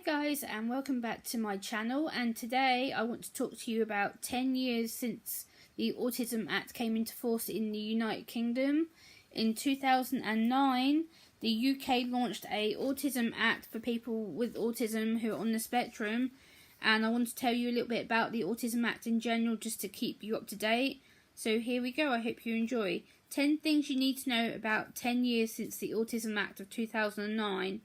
guys, and welcome back to my channel, and today I want to talk to you about 10 years since the Autism Act came into force in the United Kingdom. In 2009 the UK launched a Autism Act for people with autism who are on the spectrum, and I want to tell you a little bit about the Autism Act in general just to keep you up to date. So here we go, I hope you enjoy. 10 things you need to know about 10 years since the Autism Act of 2009.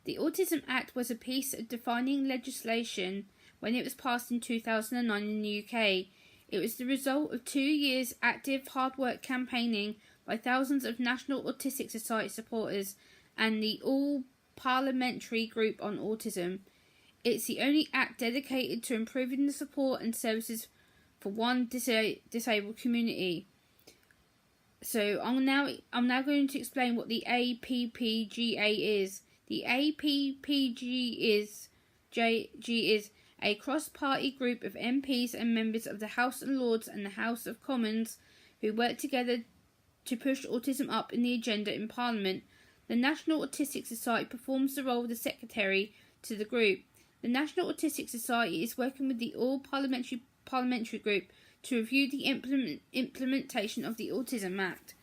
The Autism Act was a piece of defining legislation when it was passed in 2009 in the UK. It was the result of 2 years' active hard work campaigning by thousands of National Autistic Society supporters and the All-Parliamentary Group on Autism. It's the only act dedicated to improving the support and services for one disabled community. So I'm now going to explain what the APPGA is. The APPG is a cross-party group of MPs and members of the House of Lords and the House of Commons who work together to push autism up in the agenda in Parliament. The National Autistic Society performs the role of the secretary to the group. The National Autistic Society is working with the All-Parliamentary Group to review the implementation of the Autism Act.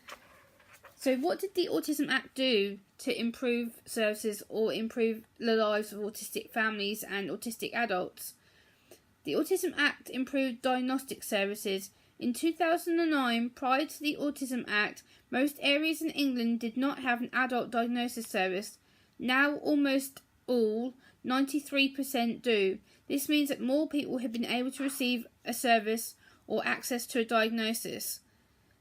So what did the Autism Act do to improve services or improve the lives of autistic families and autistic adults? The Autism Act improved diagnostic services. In 2009, prior to the Autism Act, most areas in England did not have an adult diagnosis service. Now almost all, 93%, do. This means that more people have been able to receive a service or access to a diagnosis.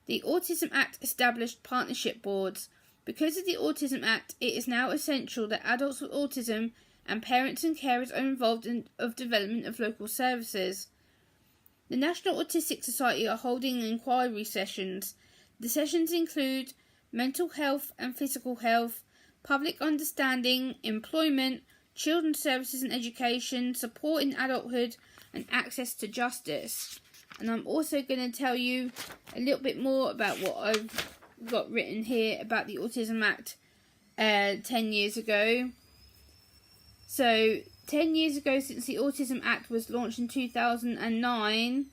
The Autism Act established partnership boards. Because of the Autism Act, it is now essential that adults with autism and parents and carers are involved in development of local services. The National Autistic Society are holding inquiry sessions. The sessions include mental health and physical health, public understanding, employment, children's services and education, support in adulthood, and access to justice. And I'm also going to tell you a little bit more about what I've got written here about the Autism Act 10 years ago. So 10 years ago since the Autism Act was launched in 2009,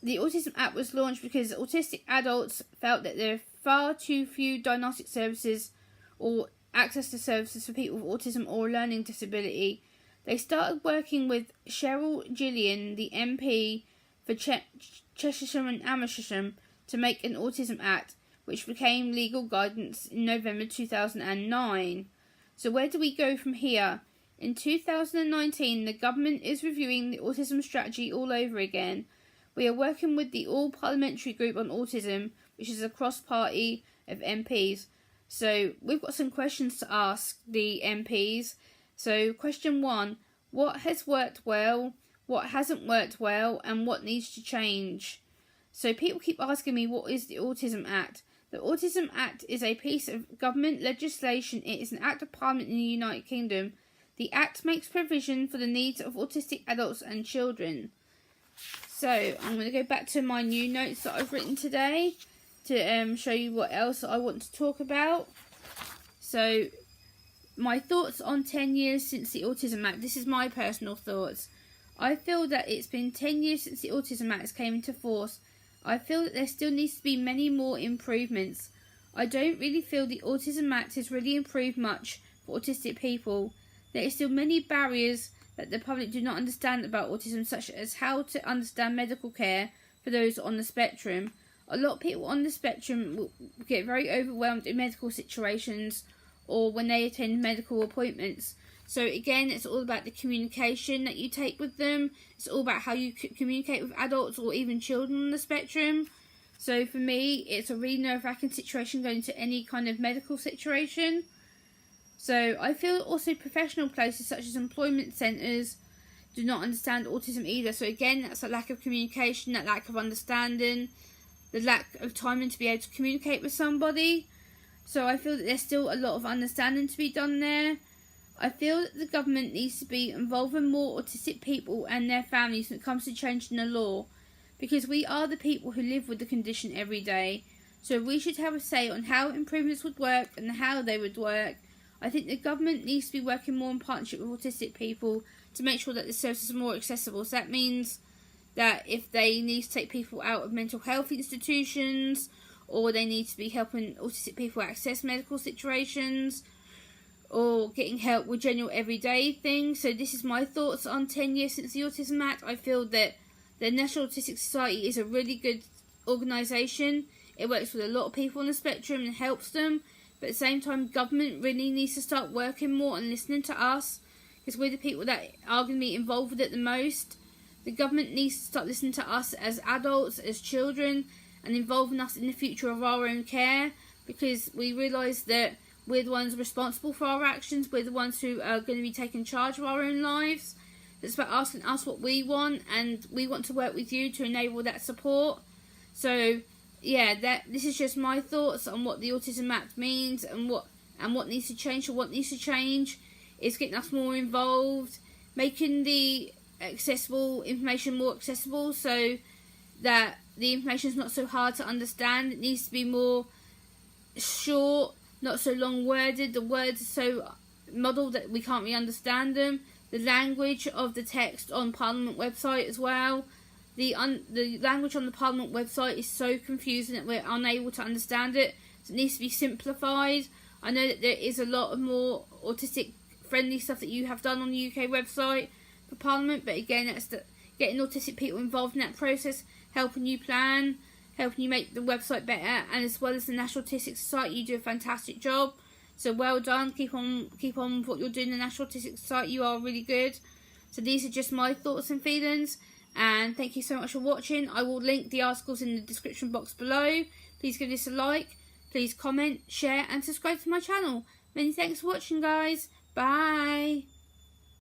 the Autism Act was launched because autistic adults felt that there are far too few diagnostic services or access to services for people with autism or learning disability. They started working with Cheryl Gillian, the MP for Cheshire and Amersham, to make an Autism Act, which became legal guidance in November 2009. So where do we go from here? In 2019, the government is reviewing the autism strategy all over again. We are working with the All-Parliamentary Group on Autism, which is a cross-party of MPs. So we've got some questions to ask the MPs. So question 1, what has worked well, what hasn't worked well, and what needs to change? So people keep asking me, what is the Autism Act? The Autism Act is a piece of government legislation. It is an act of Parliament in the United Kingdom. The Act makes provision for the needs of autistic adults and children. So I'm going to go back to my new notes that I've written today to show you what else I want to talk about. So my thoughts on 10 years since the Autism Act. This is my personal thoughts. I feel that it's been 10 years since the Autism Act came into force. I feel that there still needs to be many more improvements. I don't really feel the Autism Act has really improved much for autistic people. There are still many barriers that the public do not understand about autism, such as how to understand medical care for those on the spectrum. A lot of people on the spectrum will get very overwhelmed in medical situations or when they attend medical appointments. So again, it's all about the communication that you take with them. It's all about how you communicate with adults or even children on the spectrum. So for me, it's a really nerve-wracking situation going to any kind of medical situation. So I feel also professional places such as employment centres do not understand autism either. So again, that's a lack of communication, that lack of understanding, the lack of timing to be able to communicate with somebody. So I feel that there's still a lot of understanding to be done there. I feel that the government needs to be involving more autistic people and their families when it comes to changing the law, because we are the people who live with the condition every day. So we should have a say on how improvements would work and how they would work. I think the government needs to be working more in partnership with autistic people to make sure that the services are more accessible. So that means that if they need to take people out of mental health institutions, or they need to be helping autistic people access medical situations, or getting help with general everyday things. So this is my thoughts on 10 years since the Autism Act. I feel that the National Autistic Society is a really good organisation. It works with a lot of people on the spectrum and helps them. But at the same time, government really needs to start working more and listening to us, because we're the people that are going to be involved with it the most. The government needs to start listening to us as adults, as children, and involving us in the future of our own care, because we realise that we're the ones responsible for our actions. We're the ones who are going to be taking charge of our own lives. It's about asking us what we want, and we want to work with you to enable that support. So yeah, this is just my thoughts on what the Autism Act means and what needs to change. So what needs to change is getting us more involved, making the accessible information more accessible, so that the information is not so hard to understand. It needs to be more short, not so long worded. The words are so muddled that we can't really understand them. The language of the text on Parliament website as well. The language on the Parliament website is so confusing that we're unable to understand it. So it needs to be simplified. I know that there is a lot of more autistic friendly stuff that you have done on the UK website for Parliament, but again, that's getting autistic people involved in that process, helping you plan, helping you make the website better, and as well as the National Autistic Society, you do a fantastic job. So well done. Keep on with what you're doing in the National Autistic Society. You are really good. So these are just my thoughts and feelings, and thank you so much for watching. I will link the articles in the description box below. Please give this a like, please comment, share and subscribe to my channel. Many thanks for watching, guys. Bye.